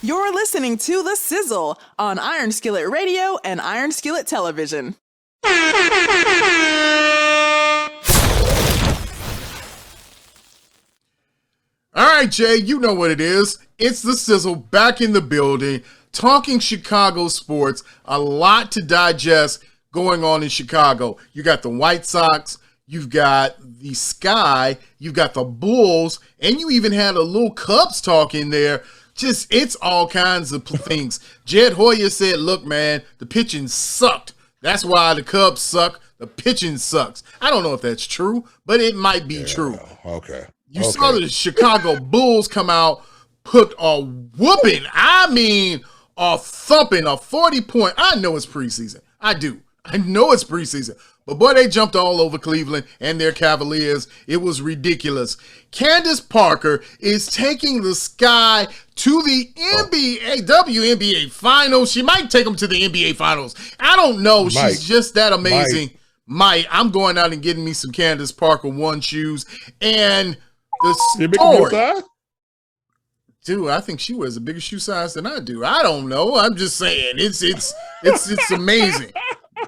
You're listening to The Sizzle on Iron Skillet Radio and Iron Skillet Television. All right, Jay, you know what it is. It's The Sizzle back in the building, talking Chicago sports. A lot to digest going on in Chicago. You got the White Sox, you've got the Sky, you've got the Bulls, and you even had a little Cubs talk in there. Just, it's all kinds of things. Jed Hoyer said, look, man, the pitching sucked. That's why the Cubs suck. The pitching sucks. I don't know if that's true, but it might be true. Okay. You saw the Chicago Bulls come out, put a whooping. I mean, a thumping, a 40-point. I know it's preseason. I do. I know it's preseason. But, boy, they jumped all over Cleveland and their Cavaliers. It was ridiculous. Candace Parker is taking the Sky to the WNBA Finals. She might take them to the NBA Finals. I don't know. She's just that amazing. I'm going out and getting me some Candace Parker 1 shoes. And the story. Dude, I think she wears a bigger shoe size than I do. I don't know. I'm just saying. It's amazing.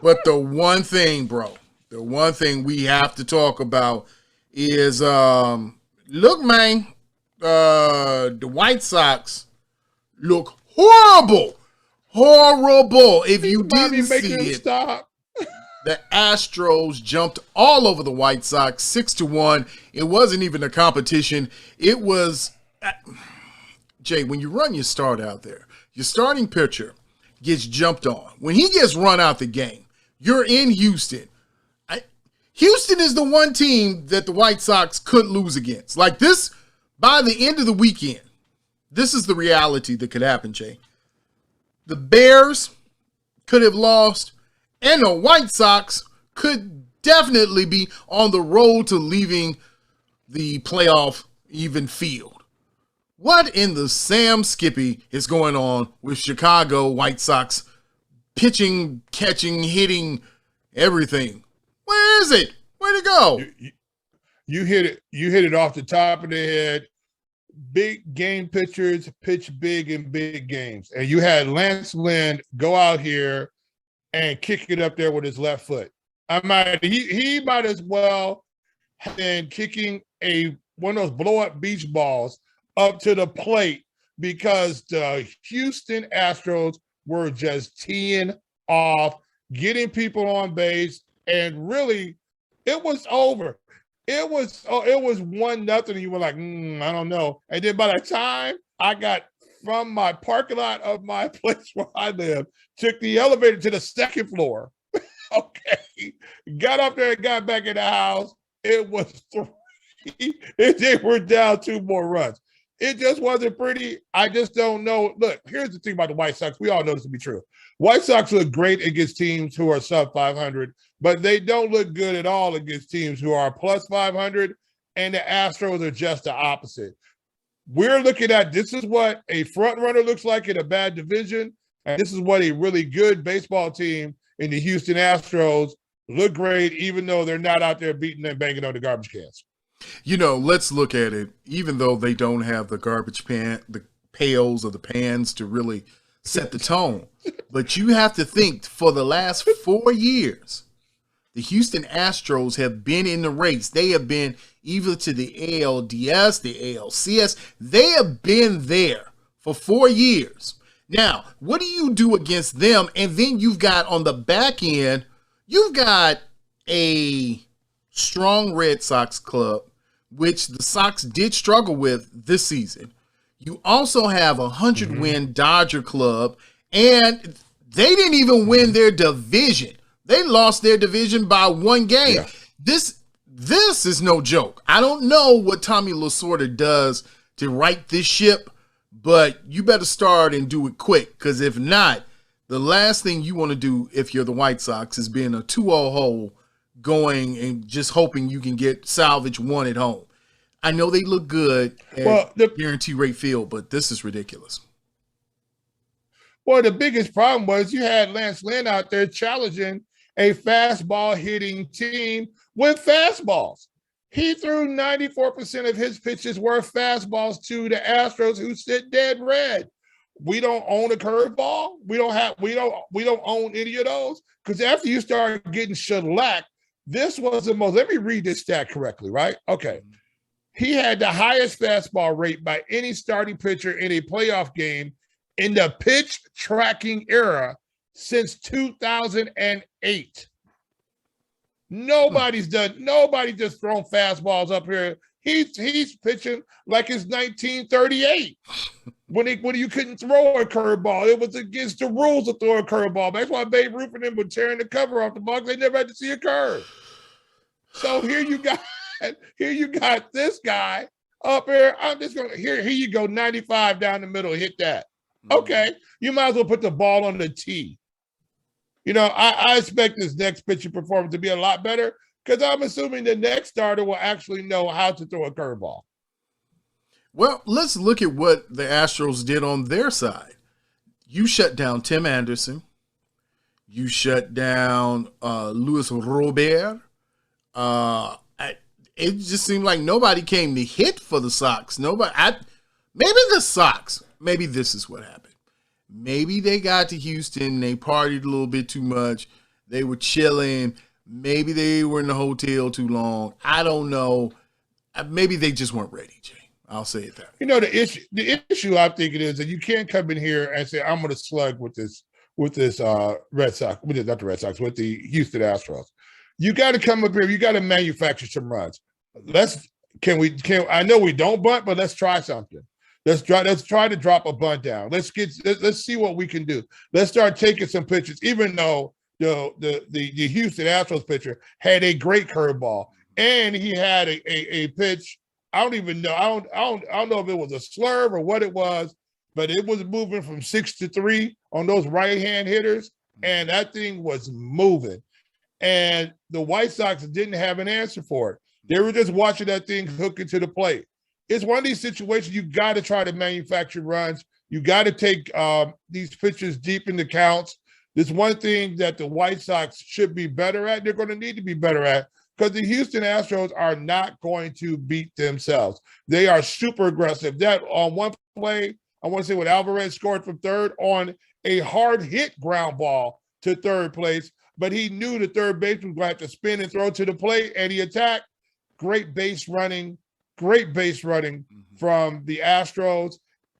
But the one thing, bro, the one thing we have to talk about is, look, man, the White Sox look horrible. Horrible. If you didn't see it, the Astros jumped all over the White Sox 6-1. It wasn't even a competition. It was, Jay, when you run your start out there, your starting pitcher gets jumped on. When he gets run out the game, you're in Houston. Houston is the one team that the White Sox could lose against. Like this, by the end of the weekend, this is the reality that could happen, Jay. The Bears could have lost, and the White Sox could definitely be on the road to leaving the playoff even field. What in the Sam Skippy is going on with Chicago White Sox pitching, catching, hitting, everything? Where is it? Where'd it go? You hit it. You hit it off the top of the head. Big game pitchers pitch big in big games. And you had Lance Lynn go out here and kick it up there with his left foot. He might as well have been kicking one of those blow-up beach balls up to the plate because the Houston Astros were just teeing off, getting people on base, and really, it was over. It was 1-0. You were like, I don't know. And then by the time I got from my parking lot of my place where I live, took the elevator to the second floor. Okay, got up there and got back in the house. It was 3. They were down 2 more runs. It just wasn't pretty. I just don't know. Look, here's the thing about the White Sox. We all know this to be true. White Sox look great against teams who are sub 500, but they don't look good at all against teams who are plus 500, and the Astros are just the opposite. We're looking at, this is what a front runner looks like in a bad division, and this is what a really good baseball team in the Houston Astros look great, even though they're not out there beating and banging on the garbage cans. You know, let's look at it. Even though they don't have the garbage the pails or the pans to really set the tone, but you have to think for the last 4 years, the Houston Astros have been in the race. They have been either to the ALDS, the ALCS. They have been there for 4 years. Now, what do you do against them? And then you've got on the back end, you've got a strong Red Sox club, which the Sox did struggle with this season. You also have a 100-win Dodger club, and they didn't even win their division. They lost their division by 1 game. Yeah. This is no joke. I don't know what Tommy Lasorda does to right this ship, but you better start and do it quick, because if not, the last thing you want to do if you're the White Sox is be in a 2-0 hole going and just hoping you can get salvage 1 at home. I know they look good at Guarantee Rate Field, but this is ridiculous. Well, the biggest problem was you had Lance Lynn out there challenging a fastball hitting team with fastballs. He threw 94% of his pitches were fastballs to the Astros, who sit dead red. we don't own a curveball. We don't own any of those. Because after you start getting shellacked, this was the most. Let me read this stat correctly, right? Okay. He had the highest fastball rate by any starting pitcher in a playoff game in the pitch tracking era since 2008. Nobody just thrown fastballs up here. He's pitching like it's 1938 when you couldn't throw a curveball. It was against the rules to throw a curveball. That's why Babe Ruth and them were tearing the cover off the box. They never had to see a curve. So here you got this guy up here. I'm just gonna here you go, 95 down the middle, hit that. Okay, you might as well put the ball on the tee. You know, I expect this next pitching performance to be a lot better because I'm assuming the next starter will actually know how to throw a curveball. Well, let's look at what the Astros did on their side. You shut down Tim Anderson. You shut down Luis Robert. It just seemed like nobody came to hit for the Sox. Maybe the Sox. Maybe this is what happened. Maybe they got to Houston. They partied a little bit too much. They were chilling. Maybe they were in the hotel too long. I don't know. Maybe they just weren't ready, Jay. I'll say it that way. You know, the issue I think it is that you can't come in here and say, I'm going to slug with this Red Sox, not the Red Sox, with the Houston Astros. You got to come up here. You got to manufacture some runs. I know we don't bunt, but let's try something. Let's try to drop a bunt down. Let's see what we can do. Let's start taking some pitches, even though the Houston Astros pitcher had a great curveball and he had a pitch. I don't even know. I don't know if it was a slurve or what it was, but it was moving from 6-3 on those right-hand hitters, and that thing was moving. And the White Sox didn't have an answer for it. They were just watching that thing hook into the plate. It's one of these situations you got to try to manufacture runs. You got to take these pitches deep into counts. There's one thing that the White Sox should be better at. They're going to need to be better at because the Houston Astros are not going to beat themselves. They are super aggressive. That on one play, I want to say when Alvarez scored from third on a hard hit ground ball to third place, but he knew the third baseman was going to have to spin and throw to the plate, and he attacked. Great base running from the Astros,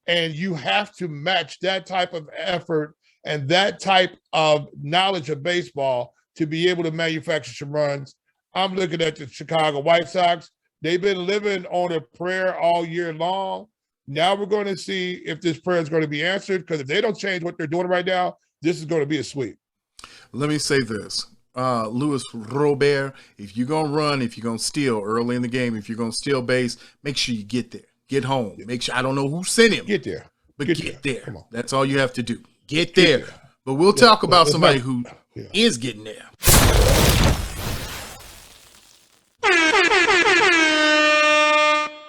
and you have to match that type of effort and that type of knowledge of baseball to be able to manufacture some runs. I'm looking at the Chicago White Sox. They've been living on a prayer all year long. Now we're going to see if this prayer is going to be answered, because if they don't change what they're doing right now, this is going to be a sweep. Let me say this. Luis Robert, if you're going to run, if you're going to steal early in the game, if you're going to steal base, make sure you get there. Get home. Make sure, I don't know who sent him. Get there. But get there. Come on. That's all you have to do. Get there. But we'll talk about somebody who is getting there.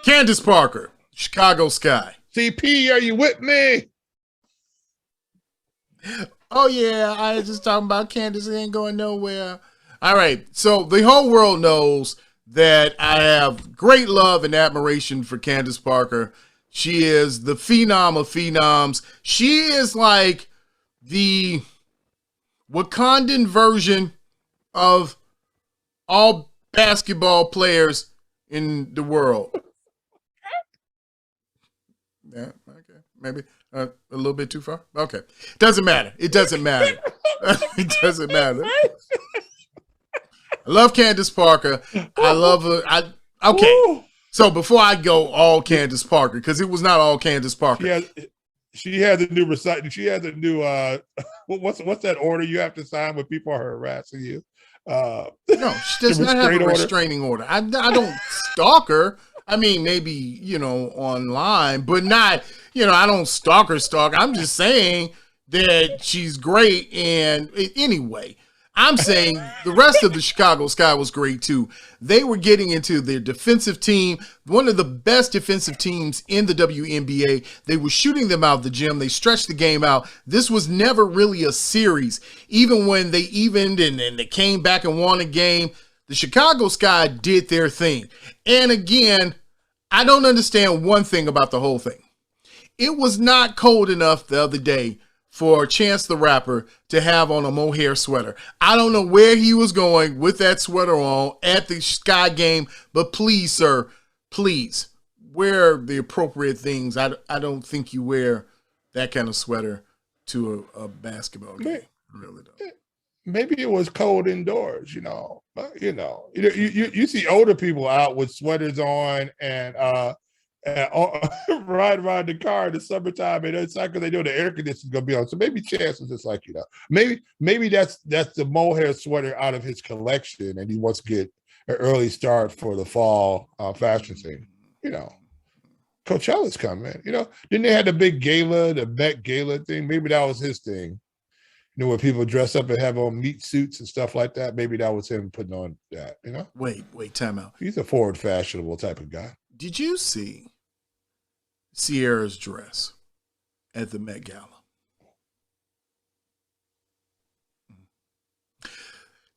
Candace Parker, Chicago Sky. CP, are you with me? Oh, yeah, I was just talking about Candace ain't going nowhere. All right, so the whole world knows that I have great love and admiration for Candace Parker. She is the phenom of phenoms. She is like the Wakandan version of all basketball players in the world. Yeah, okay, maybe. A little bit too far? Okay. Doesn't matter. It doesn't matter. It doesn't matter. I love Candace Parker. I love her. Okay. So before I go all Candace Parker, because it was not all Candace Parker. She had the new recite. She had the new what's that order you have to sign when people are harassing you? No, she does not have a restraining order. I don't stalk her. I mean, maybe, online, but not, I don't stalk her. I'm just saying that she's great. And anyway, I'm saying the rest of the Chicago Sky was great too. They were getting into their defensive team, one of the best defensive teams in the WNBA. They were shooting them out of the gym. They stretched the game out. This was never really a series. Even when they evened and they came back and won a game, the Chicago Sky did their thing. And again, I don't understand one thing about the whole thing. It was not cold enough the other day for Chance the Rapper to have on a mohair sweater. I don't know where he was going with that sweater on at the Sky Game, but please, sir, please wear the appropriate things. I don't think you wear that kind of sweater to a basketball game. I really don't. Maybe it was cold indoors, you know. You see older people out with sweaters on and ride around the car in the summertime, and it's not because they know the air conditioner's gonna be on. So maybe Chance was just like, maybe that's the mohair sweater out of his collection, and he wants to get an early start for the fall fashion scene. Coachella's coming. Didn't they have the big gala, the Met Gala thing? Maybe that was his thing. Where people dress up and have on meat suits and stuff like that. Maybe that was him putting on that, Wait, time out. He's a forward fashionable type of guy. Did you see Sierra's dress at the Met Gala?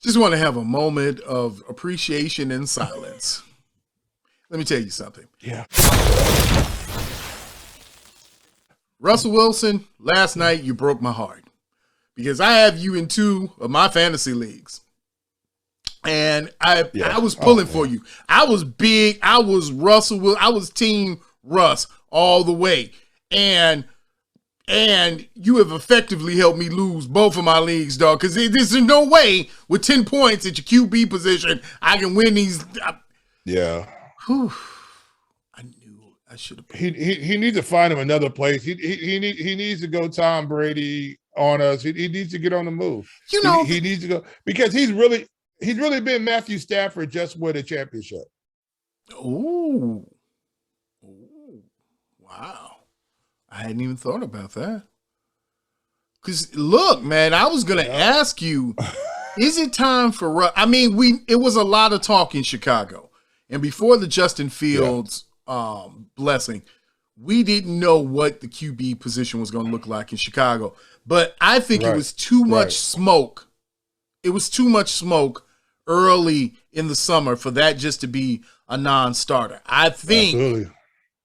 Just want to have a moment of appreciation and silence. Let me tell you something. Yeah. Russell Wilson, last night you broke my heart. Because I have you in 2 of my fantasy leagues. And I was pulling for you. I was big. I was Russell. I was team Russ all the way. And you have effectively helped me lose both of my leagues, dog. Because there's no way with 10 points at your QB position I can win these. Yeah. Whew. I knew I should have. He needs to find him another place. He needs to go Tom Brady on us. He needs to get on the move. He needs to go because he's really been Matthew Stafford just with a championship. Oh, wow! I hadn't even thought about that. Because look, man, I was gonna ask you, is it time for Russ? I mean, it was a lot of talk in Chicago, and before the Justin Fields blessing, we didn't know what the QB position was going to look like in Chicago. But I think it was too much smoke. It was too much smoke early in the summer for that just to be a non-starter. I think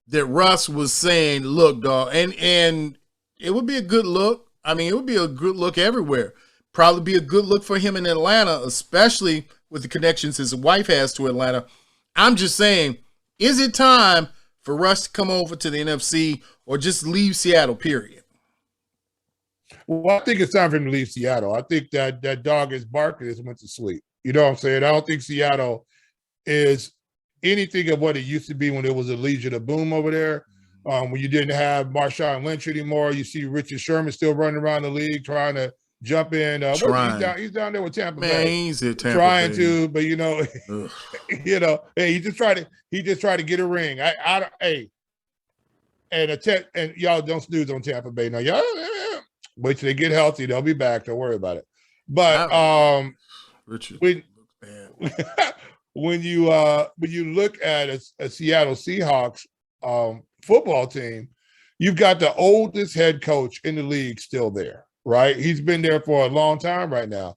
that Russ was saying, look, dog, and it would be a good look. I mean, it would be a good look everywhere. Probably be a good look for him in Atlanta, especially with the connections his wife has to Atlanta. I'm just saying, is it time for Russ to come over to the NFC or just leave Seattle, period? Well, I think it's time for him to leave Seattle. I think that dog is barking and went to sleep. You know what I'm saying? I don't think Seattle is anything of what it used to be when it was a Legion of Boom over there. When you didn't have Marshawn Lynch anymore, you see Richard Sherman still running around the league trying to jump in. He's down there with Tampa Bay. He's at Tampa trying Bay. to, but hey, he just tried to get a ring. And y'all don't snooze on Tampa Bay. Now, y'all wait till they get healthy. They'll be back. Don't worry about it. But Richard when you look at a Seattle Seahawks football team, you've got the oldest head coach in the league still there, right? He's been there for a long time right now.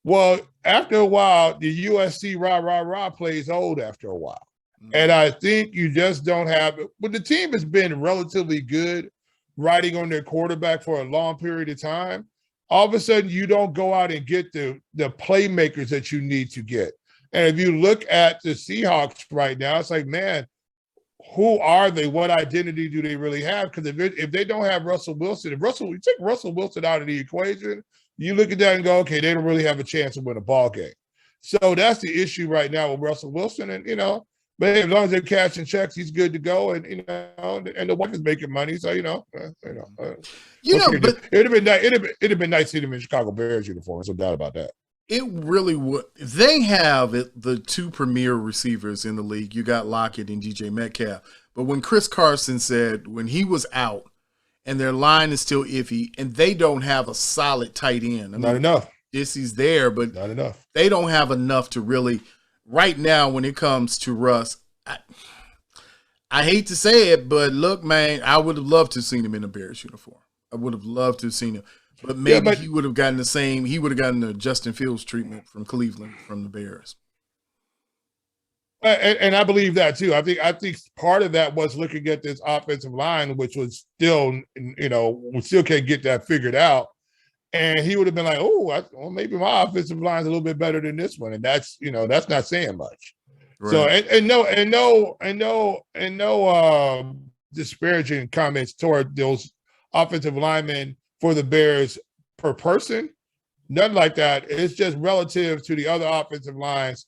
Well, after a while, the USC rah plays old after a while. And I think you just don't have it. But the team has been relatively good riding on their quarterback for a long period of time. All of a sudden, you don't go out and get the playmakers that you need to get. And if you look at the Seahawks right now, it's like, man, who are they? What identity do they really have? Because if they don't have Russell Wilson, you take Russell Wilson out of the equation, you look at that and go, okay, they don't really have a chance to win a ball game. So that's the issue right now with Russell Wilson. And, but as long as they're cashing checks, he's good to go. And, and the wife is making money. So, but it'd have been nice to see them in Chicago Bears uniform. There's no doubt about that. It really would. They have the 2 premier receivers in the league. You got Lockett and DJ Metcalf. But when Chris Carson said when he was out and their line is still iffy and they don't have a solid tight end. Not enough. He's there, but not enough. They don't have enough to really right now when it comes to Russ. I hate to say it, but look, man, I would have loved to have seen him in a Bears uniform. I would have loved to have seen him. But maybe he would have gotten the Justin Fields treatment from Cleveland, from the Bears. And I believe that too. I think part of that was looking at this offensive line, which was still, we still can't get that figured out. And he would have been like, "Oh, well, maybe my offensive line is a little bit better than this one," and that's not saying much. Right. So no disparaging comments toward those offensive linemen for the Bears per person. Nothing like that. It's just relative to the other offensive lines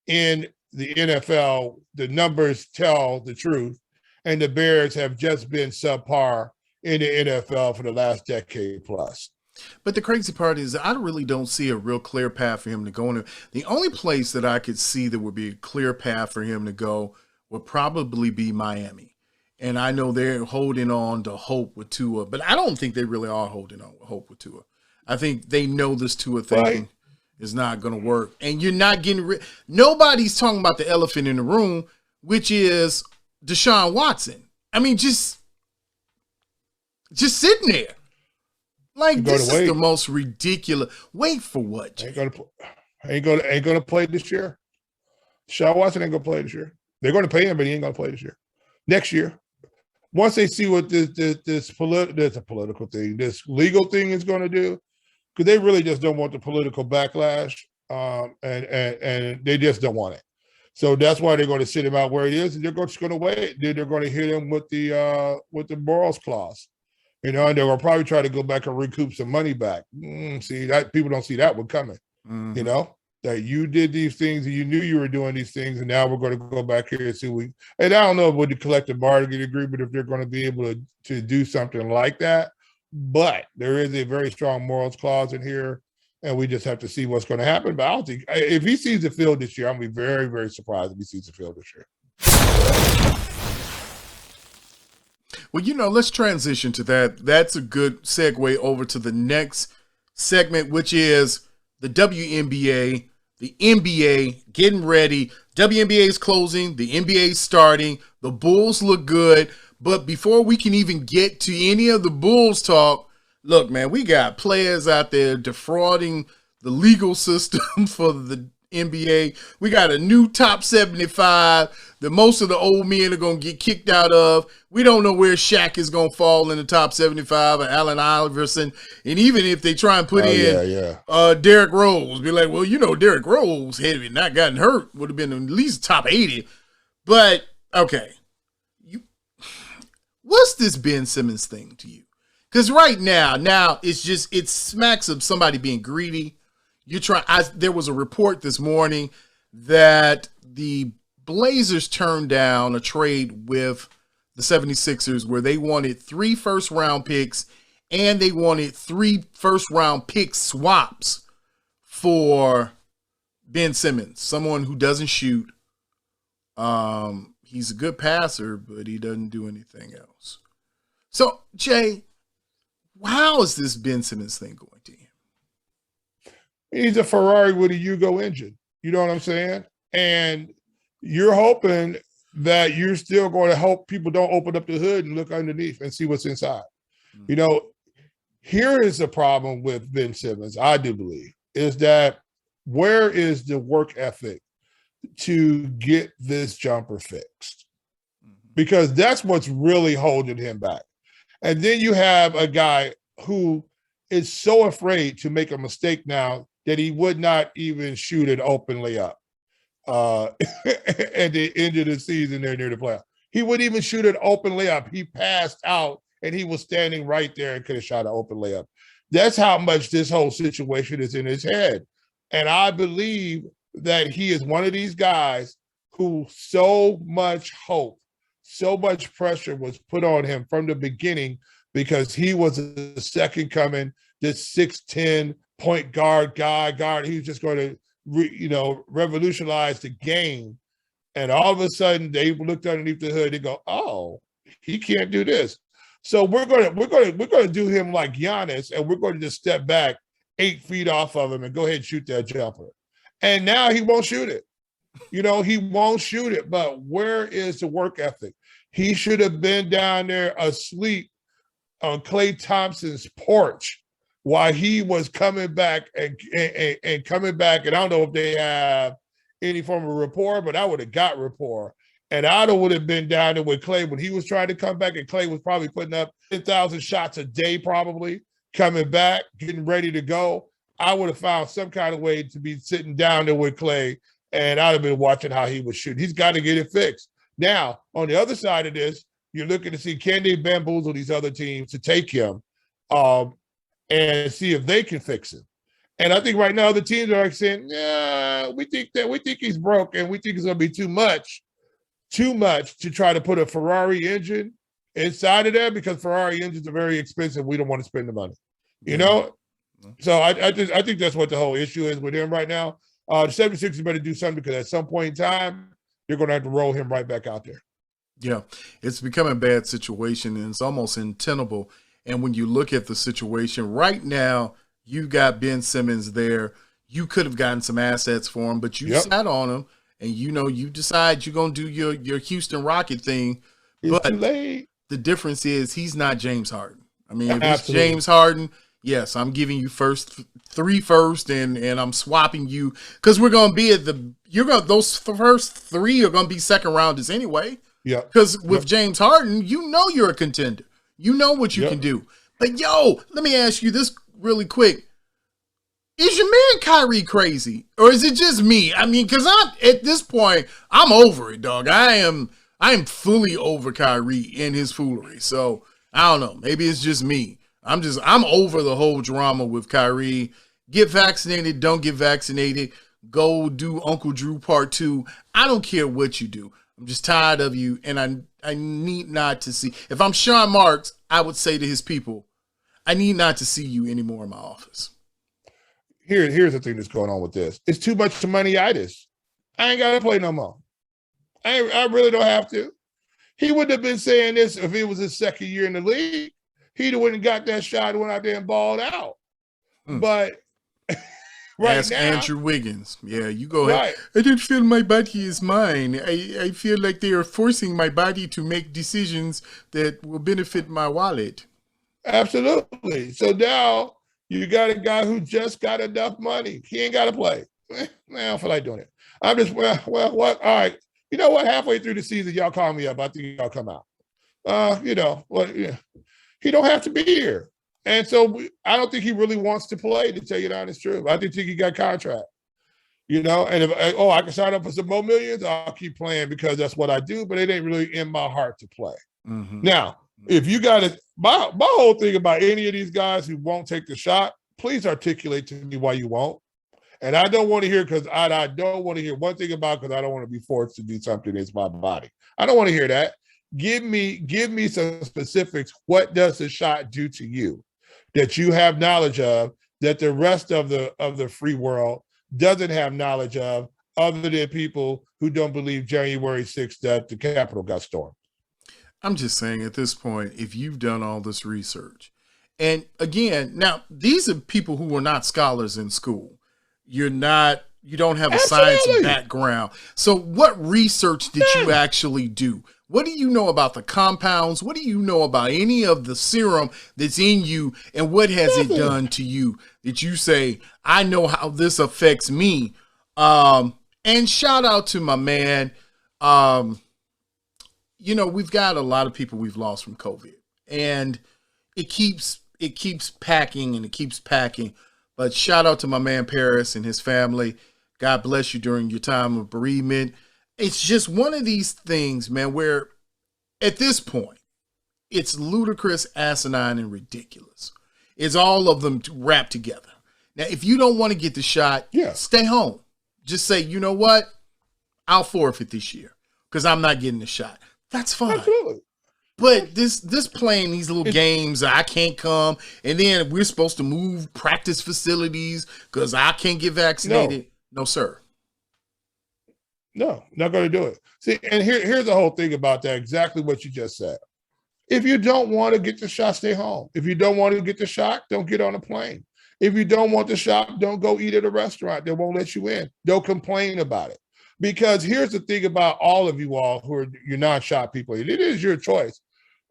in the NFL. The numbers tell the truth, and the Bears have just been subpar in the NFL for the last decade plus. But the crazy part is I really don't see a real clear path for him to go in. The only place that I could see that would be a clear path for him to go would probably be Miami. And I know they're holding on to hope with Tua, but I don't think they really are holding on with hope with Tua. I think they know this Tua thing is not going to work. And you're not getting rid. Nobody's talking about the elephant in the room, which is Deshaun Watson. I mean, just sitting there. Like, this is the most ridiculous. Wait for what, Jay? Ain't gonna play this year. Deshaun Watson ain't gonna play this year. They're gonna pay him, but he ain't gonna play this year. Next year, once they see what this political thing, this legal thing is gonna do, because they really just don't want the political backlash, and they just don't want it. So that's why they're going to sit him out where it is, and they're just going to wait. They're going to hit him with the morals clause. And they're going to probably try to go back and recoup some money back. See, that people don't see that one coming. Mm-hmm. That you did these things and you knew you were doing these things, and now we're going to go back here and see and I don't know with the collective bargaining agreement if they're going to be able to do something like that, but there is a very strong morals clause in here, and we just have to see what's going to happen. But I don't think if he sees the field this year, I'm going to be very, very surprised if he sees the field this year. Well, let's transition to that. That's a good segue over to the next segment, which is the WNBA, the NBA getting ready. WNBA is closing. The NBA is starting. The Bulls look good. But before we can even get to any of the Bulls talk, look, man, we got players out there defrauding the legal system for the NBA. We got a new top 75 that most of the old men are going to get kicked out of. We don't know where Shaq is going to fall in the top 75 or Allen Iverson. And even if they try and put Derrick Rose, be like, well, Derrick Rose, had he not gotten hurt, would have been at least top 80. But, okay. What's this Ben Simmons thing to you? Because right now it smacks of somebody being greedy. There was a report this morning that the Blazers turned down a trade with the 76ers where they wanted 3 first-round picks and they wanted 3 first-round pick swaps for Ben Simmons, someone who doesn't shoot. He's a good passer, but he doesn't do anything else. So, Jay, how is this Ben Simmons thing going to him? He's a Ferrari with a Yugo engine. You know what I'm saying? And you're hoping that you're still going to help people don't open up the hood and look underneath and see what's inside. Mm-hmm. Here is the problem with Ben Simmons, I do believe, is that where is the work ethic to get this jumper fixed? Because that's what's really holding him back. And then you have a guy who is so afraid to make a mistake now that he would not even shoot it openly up at the end of the season there near the playoff. He wouldn't even shoot it open layup. He passed out and he was standing right there and could have shot an open layup. That's how much this whole situation is in his head. And I believe that he is one of these guys who so much hope, so much pressure was put on him from the beginning because he was the second coming, this 6'10" point guard guard. He was just going to, revolutionize the game. And all of a sudden, they looked underneath the hood. They go, "Oh, he can't do this." So we're going to do him like Giannis, and we're going to just step back 8 feet off of him and go ahead and shoot that jumper. And now he won't shoot it. He won't shoot it. But where is the work ethic? He should have been down there asleep on Klay Thompson's porch while he was coming back and coming back. And I don't know if they have any form of rapport, but I would have got rapport. And I would have been down there with Clay when he was trying to come back, and Clay was probably putting up 10,000 shots a day, probably coming back, getting ready to go. I would have found some kind of way to be sitting down there with Clay, and I'd have been watching how he was shooting. He's got to get it fixed. Now, on the other side of this, you're looking to see, can they bamboozle these other teams to take him and see if they can fix him. And I think right now the teams are saying, yeah, we think he's broke, and we think it's going to be too much to try to put a Ferrari engine inside of there, because Ferrari engines are very expensive. We don't want to spend the money, you know? So I think that's what the whole issue is with him right now. The 76ers better do something, because at some point in time, they're going to have to roll him right back out there. Yeah, it's becoming a bad situation, and it's almost untenable. And when you look at the situation right now, you got Ben Simmons there. You could have gotten some assets for him, but you sat on him, and you decide you're going to do your Houston Rocket thing. It's too late. The difference is he's not James Harden. I mean, if Absolutely. it's James Harden, yes, I'm giving you three first, and I'm swapping you, because we're going to be at those first three are going to be second rounders anyway. Yeah. Because with James Harden, you're a contender. You know what you can do. But let me ask you this really quick. Is your man Kyrie crazy, or is it just me? I mean, because at this point, I'm over it, dog. I am fully over Kyrie and his foolery. So I don't know. Maybe it's just me. I'm over the whole drama with Kyrie. Get vaccinated, don't get vaccinated. Go do Uncle Drew Part 2. I don't care what you do. I'm just tired of you, and I need not to see. If I'm Sean Marks, I would say to his people, I need not to see you anymore in my office. Here's the thing that's going on with this. It's too much money-itis. I ain't got to play no more. I really don't have to. He wouldn't have been saying this if it was his second year in the league. He'd have went and got that shot and went out there and balled out. But Ask now, Andrew Wiggins. Yeah, you go ahead. Right. I don't feel my body is mine. I feel like they are forcing my body to make decisions that will benefit my wallet. Absolutely. So now you got a guy who just got enough money. He ain't got to play. I don't feel like doing it. I'm just, well, what? All right. You know what? Halfway through the season, y'all call me up. I think y'all come out. He don't have to be here. And so I don't think he really wants to play, to tell you the honest truth. I think he got contract, and if I can sign up for some more millions, I'll keep playing because that's what I do, but it ain't really in my heart to play. Mm-hmm. Now, if you got it, my whole thing about any of these guys who won't take the shot, please articulate to me why you won't. And I don't want to hear, because I don't want to hear one thing about, because I don't want to be forced to do something that's my body. I don't want to hear that. Give me some specifics. What does the shot do to you that you have knowledge of that the rest of the free world doesn't have knowledge of, other than people who don't believe January 6th that the Capitol got stormed? I'm just saying, at this point, if you've done all this research, and again, now these are people who were not scholars in school. You don't have a science background. So what research did you actually do? What do you know about the compounds? What do you know about any of the serum that's in you? And what has it done to you that you say, I know how this affects me? And shout out to my man. We've got a lot of people we've lost from COVID, and it keeps packing and it keeps packing. But shout out to my man Paris and his family. God bless you during your time of bereavement. It's just one of these things, man, where at this point, it's ludicrous, asinine, and ridiculous. It's all of them wrapped together. Now, if you don't want to get the shot, stay home. Just say, you know what? I'll forfeit this year because I'm not getting the shot. That's fine. Absolutely. But this playing these little games, I can't come, and then we're supposed to move practice facilities because I can't get vaccinated. No, sir. No, not going to do it. See, and here's the whole thing about that, exactly what you just said. If you don't want to get the shot, stay home. If you don't want to get the shot, don't get on a plane. If you don't want the shot, don't go eat at a restaurant. They won't let you in. Don't complain about it. Because here's the thing about all of you all who are your non-shot people. It is your choice.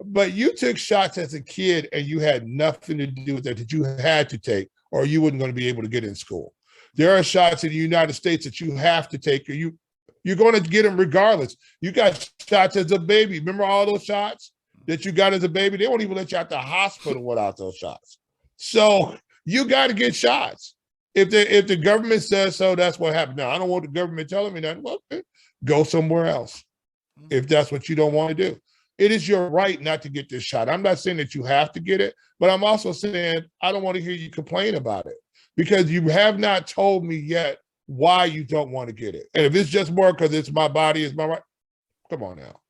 But you took shots as a kid and you had nothing to do with that you had to take, or you weren't going to be able to get in school. There are shots in the United States that you have to take, or you're going to get them regardless. You got shots as a baby. Remember all those shots that you got as a baby? They won't even let you out the hospital without those shots. So you got to get shots. If the government says so, that's what happened. Now, I don't want the government telling me that. Well, go somewhere else if that's what you don't want to do. It is your right not to get this shot. I'm not saying that you have to get it, but I'm also saying I don't want to hear you complain about it because you have not told me yet why you don't want to get it. And if it's just more because it's my body, it's my right, come on now.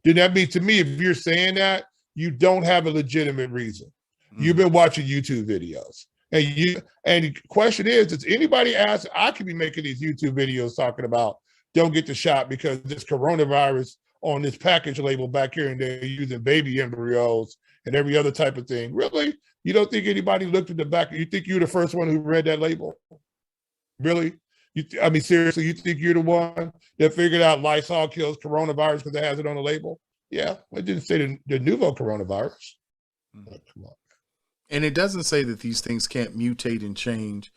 Then that means to me, if you're saying that, you don't have a legitimate reason. You've been watching YouTube videos. And the question is, does anybody ask? I could be making these YouTube videos talking about don't get the shot because this coronavirus on this package label back here, and they're using baby embryos and every other type of thing. Really? You don't think anybody looked at the back? You think you're the first one who read that label? Really? I mean, seriously, you think you're the one that figured out Lysol kills coronavirus because it has it on the label? Yeah, it didn't say the nouveau coronavirus. Come on. And it doesn't say that these things can't mutate and change.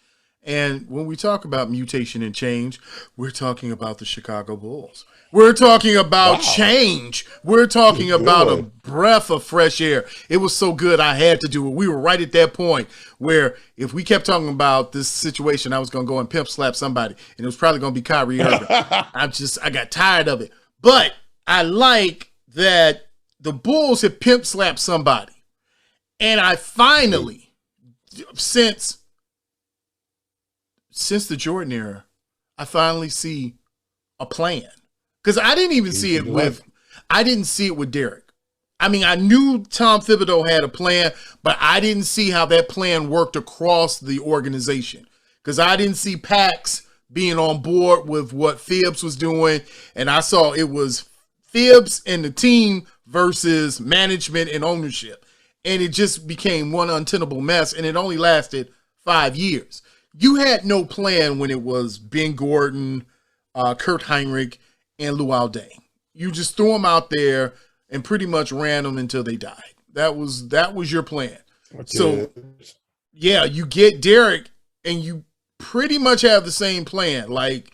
And when we talk about mutation and change, we're talking about the Chicago Bulls. We're talking about change. We're talking about a breath of fresh air. It was so good I had to do it. We were right at that point where if we kept talking about this situation, I was going to go and pimp slap somebody. And it was probably going to be Kyrie Irving. I got tired of it. But I like that the Bulls have pimp slapped somebody. And I finally, since the Jordan era, I finally see a plan. Because I didn't even see it with Derek. I mean, I knew Tom Thibodeau had a plan, but I didn't see how that plan worked across the organization. Because I didn't see Pax being on board with what Phibbs was doing. And I saw it was Phibbs and the team versus management and ownership. And it just became one untenable mess, and it only lasted 5 years. You had no plan when it was Ben Gordon, Kurt Heinrich, and Luol Deng. You just threw them out there and pretty much ran them until they died. That was your plan. So, yeah, you get Derek, and you pretty much have the same plan. Like,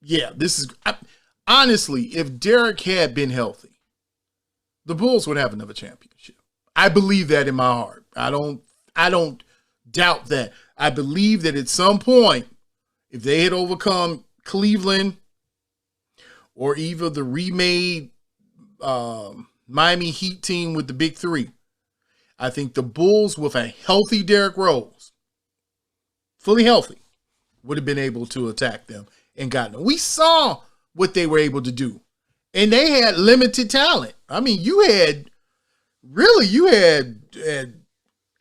yeah, honestly, if Derek had been healthy, the Bulls would have another championship. I believe that in my heart. I don't doubt that. I believe that at some point, if they had overcome Cleveland or even the remade Miami Heat team with the big three, I think the Bulls with a healthy Derrick Rose, fully healthy, would have been able to attack them and gotten them. We saw what they were able to do. And they had limited talent. I mean, you had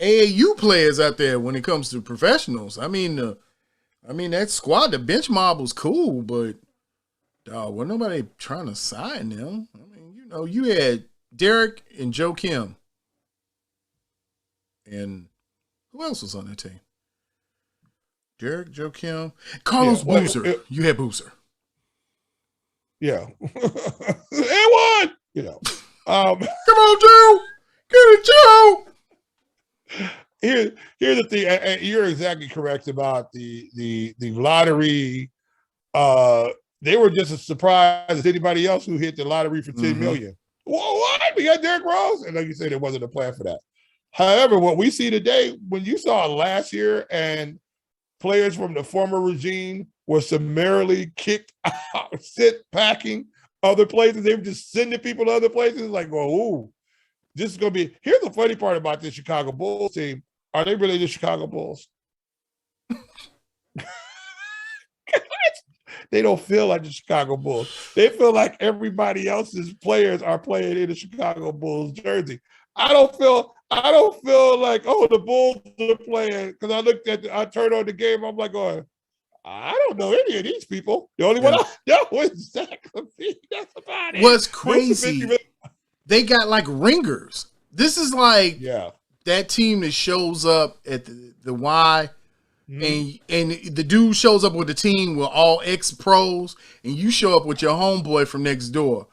AAU players out there when it comes to professionals. I mean, that squad, the bench mob was cool, but wasn't nobody trying to sign them. I mean, you had Derek and Joe Kim. And who else was on that team? Derek, Joe Kim, Carlos Boozer. You had Boozer. Yeah. And one! Come on, Joe! Get it, Joe! Here's the thing, and you're exactly correct about the lottery. They were just as surprised as anybody else who hit the lottery for $10 million. What? We got Derrick Rose? And like you said, there wasn't a plan for that. However, what we see today, when you saw last year and players from the former regime were summarily kicked out, packing other places, they were just sending people to other places, like, ooh, this is going to be. Here's the funny part about this Chicago Bulls team. Are they really the Chicago Bulls? They don't feel like the Chicago Bulls. They feel like everybody else's players are playing in the Chicago Bulls jersey. I don't feel like, the Bulls are playing, because I turned on the game, I'm like going, I don't know any of these people. The only one I know is Zach Levine. That's about it. What's crazy, they got like ringers. This is like that team that shows up at the Y, and the dude shows up with the team with all ex-pros, and you show up with your homeboy from next door,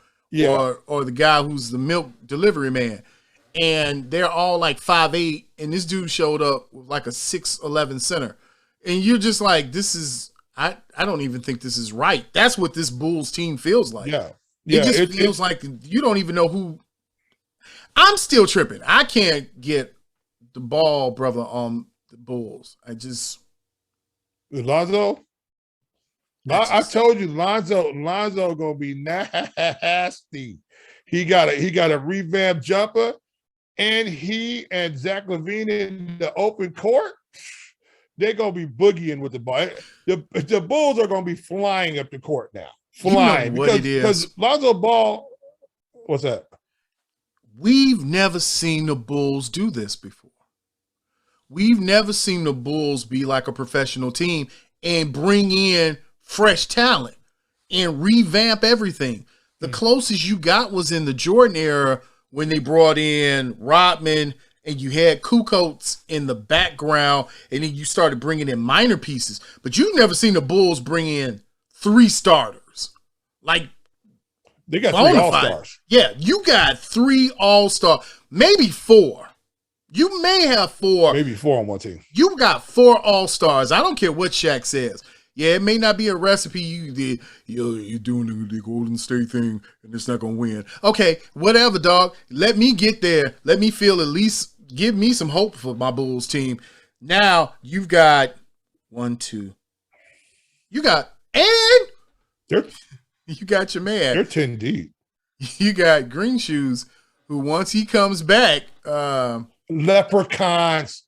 or the guy who's the milk delivery man, and they're all like 5'8", and this dude showed up with like a 6'11" center. And you're just like, I don't even think this is right. That's what this Bulls team feels like. Yeah. It just feels like you don't even know who. I'm still tripping. I can't get the ball, brother, on the Bulls. Lonzo? I told you, Lonzo gonna be nasty. He got a revamped jumper, and he and Zach LaVine in the open court. They're gonna be boogieing with the ball. The Bulls are gonna be flying up the court now. Flying. You know what it is. Because Lonzo Ball, what's that? We've never seen the Bulls do this before. We've never seen the Bulls be like a professional team and bring in fresh talent and revamp everything. The closest you got was in the Jordan era when they brought in Rodman and you had Kukoc in the background, and then you started bringing in minor pieces. But you've never seen the Bulls bring in 3 starters. Like, they got 3 all-stars. Yeah, you got 3 all-stars, maybe 4. You may have 4. Maybe 4 on one team. You got 4 all-stars. I don't care what Shaq says. Yeah, it may not be a recipe you're doing the Golden State thing and it's not going to win. Okay, whatever, dog. Let me get there. Let me feel at least, give me some hope for my Bulls team. Now you've got 1, 2. You got, and you got your man. They're 10 deep. You got Green Shoes, who once he comes back, leprechauns.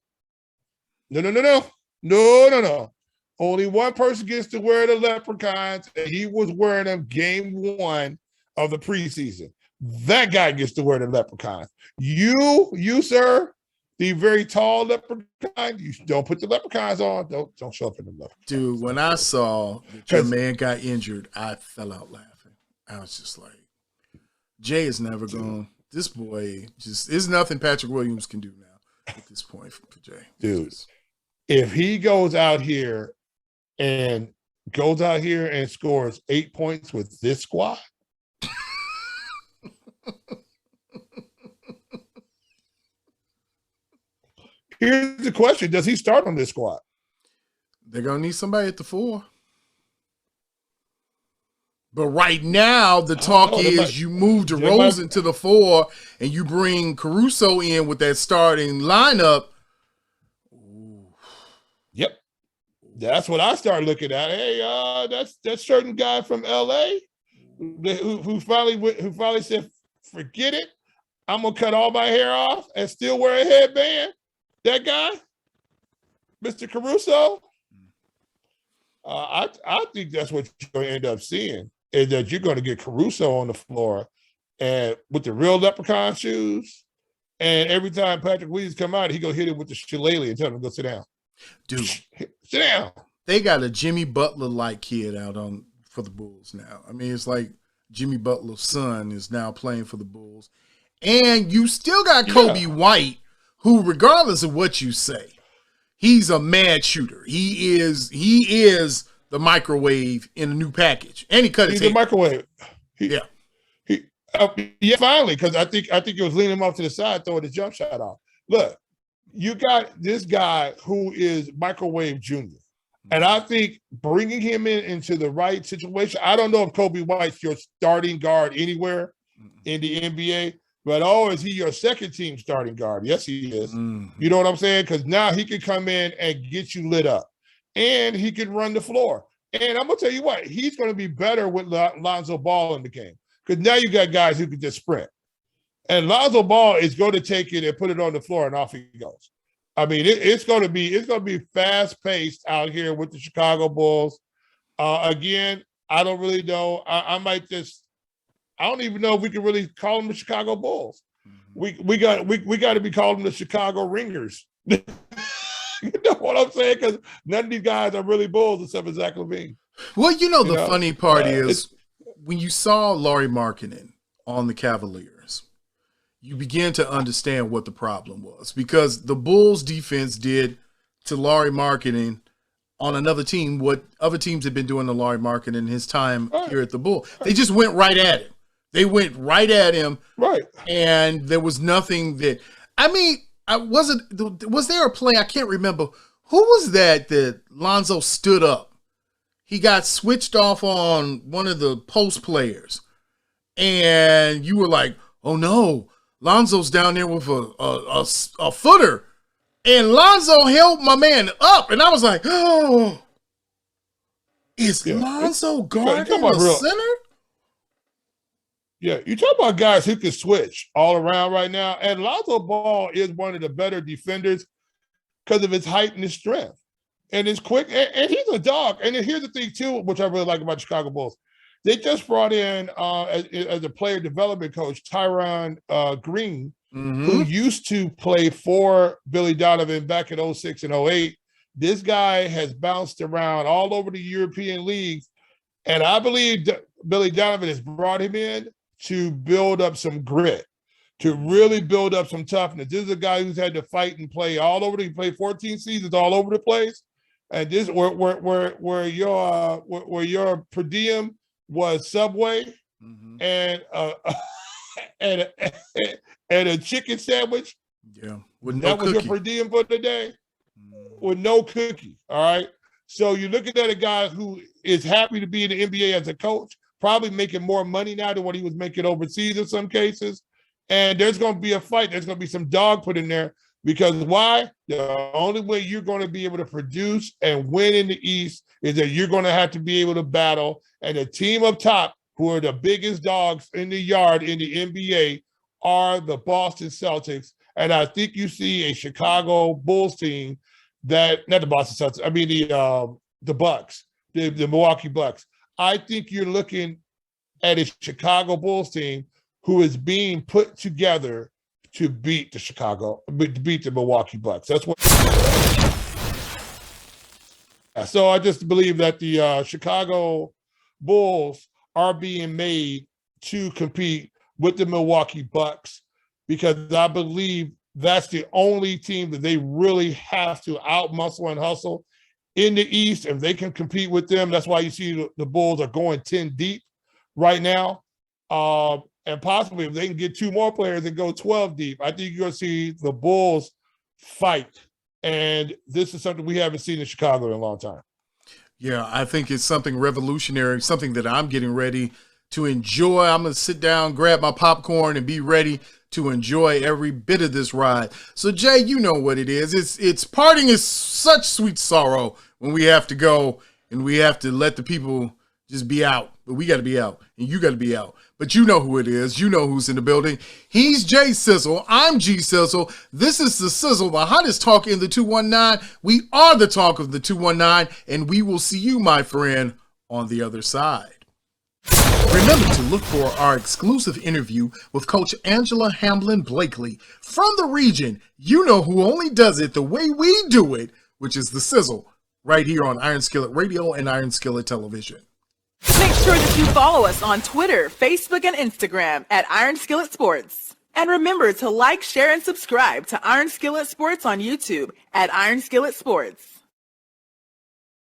No. Only one person gets to wear the leprechauns, and he was wearing them game 1 of the preseason. That guy gets to wear the leprechauns. You, sir, the very tall leprechaun, you don't put the leprechauns on. Don't show up in the leprechauns. Dude, when I saw that your man got injured, I fell out laughing. I was just like, Jay is never gone. This boy there's nothing Patrick Williams can do now at this point for Jay. Dude, if he goes out here and scores 8 points with this squad, here's the question: does he start on this squad? They're gonna need somebody at the 4. But right now, the talk is you move DeRozan to the 4 and you bring Caruso in with that starting lineup. Ooh. Yep. That's what I started looking at. Hey, that's certain guy from LA who finally said, forget it. I'm gonna cut all my hair off and still wear a headband. That guy, Mr. Caruso. I think that's what you're going to end up seeing, is that you're going to get Caruso on the floor and with the real leprechaun shoes. And every time Patrick Williams come out, he go hit him with the shillelagh and tell him to go sit down. Dude, sit down. They got a Jimmy Butler-like kid out for the Bulls now. I mean, it's like Jimmy Butler's son is now playing for the Bulls. And you still got Kobe White, who, regardless of what you say, he's a mad shooter. He is the microwave in a new package. And he cut his hair. He's the microwave. Finally, because I think it was leaning him off to the side, throwing the jump shot off. Look, you got this guy who is microwave junior. And I think bringing him into the right situation, I don't know if Kobe White's your starting guard anywhere in the NBA, but is he your second team starting guard? Yes, he is. Mm-hmm. You know what I'm saying? Because now he can come in and get you lit up, and he can run the floor. And I'm going to tell you what, he's going to be better with Lonzo Ball in the game, because now you got guys who can just sprint. And Lonzo Ball is going to take it and put it on the floor, and off he goes. I mean, it's going to be fast paced out here with the Chicago Bulls. Again, I don't really know. I don't even know if we can really call them the Chicago Bulls. Mm-hmm. We got to be calling them the Chicago Ringers. You know what I'm saying? Because none of these guys are really Bulls except for Zach LaVine. Well, the funny part is when you saw Lauri Markkanen on the Cavaliers, you begin to understand what the problem was, because the Bulls defense did to Lauri Markkanen on another team what other teams had been doing to Lauri Markkanen his time here at the Bull. They just went right at him. They went right at him. Right. And there was nothing that, I mean, was there a play? I can't remember Who was that Lonzo stood up? He got switched off on one of the post players. And you were like, oh no, Lonzo's down there with a footer. And Lonzo held my man up. And I was like, oh, is Lonzo guarding the center? Yeah, you talk about guys who can switch all around right now. And Lonzo Ball is one of the better defenders because of his height and his strength. And his quick, and he's a dog. And then here's the thing, too, which I really like about Chicago Bulls. They just brought in, as a player development coach, Tyron Green, who used to play for Billy Donovan back in 06 and 08. This guy has bounced around all over the European leagues. And I believe Billy Donovan has brought him in to build up some grit, to really build up some toughness. This is a guy who's had to fight and play all over. He played 14 seasons all over the place. And this where your per diem was Subway and a chicken sandwich. Yeah, that was your per diem for the day with no cookie. All right. So you're looking at a guy who is happy to be in the NBA as a coach, probably making more money now than what he was making overseas in some cases. And there's going to be a fight. There's going to be some dog put in there. Because why? The only way you're going to be able to produce and win in the East is that you're going to have to be able to battle. And the team up top, who are the biggest dogs in the yard in the NBA, are the Boston Celtics. And I think you see a Chicago Bulls team that, not the Boston Celtics, I mean the Bucks, the Milwaukee Bucks. I think you're looking at a Chicago Bulls team who is being put together to beat the Milwaukee Bucks. That's what. So I just believe that the Chicago Bulls are being made to compete with the Milwaukee Bucks because I believe that's the only team that they really have to out-muscle and hustle in the East. If they can compete with them, that's why you see the Bulls are going 10 deep right now. And possibly if they can get two more players and go 12 deep, I think you're going to see the Bulls fight. And this is something we haven't seen in Chicago in a long time. Yeah, I think it's something revolutionary, something that I'm getting ready to enjoy. I'm going to sit down, grab my popcorn, and be ready to enjoy every bit of this ride. So, Jay, you know what it is. It's parting is such sweet sorrow when we have to go and we have to let the people just be out. But we got to be out, and you got to be out. But you know who it is. You know who's in the building. He's J.SIZZLE. I'm G.SIZZLE. This is the Sizzle, the hottest talk in the 219. We are the talk of the 219, and we will see you, my friend, on the other side. Remember to look for our exclusive interview with Coach Angela Hamlin Blakely from the region. You know who only does it the way we do it, which is the Sizzle, right here on Iron Skillet Radio and Iron Skillet Television. Make sure that you follow us on Twitter, Facebook, and Instagram at Iron Skillet Sports. And remember to like, share, and subscribe to Iron Skillet Sports on YouTube at Iron Skillet Sports.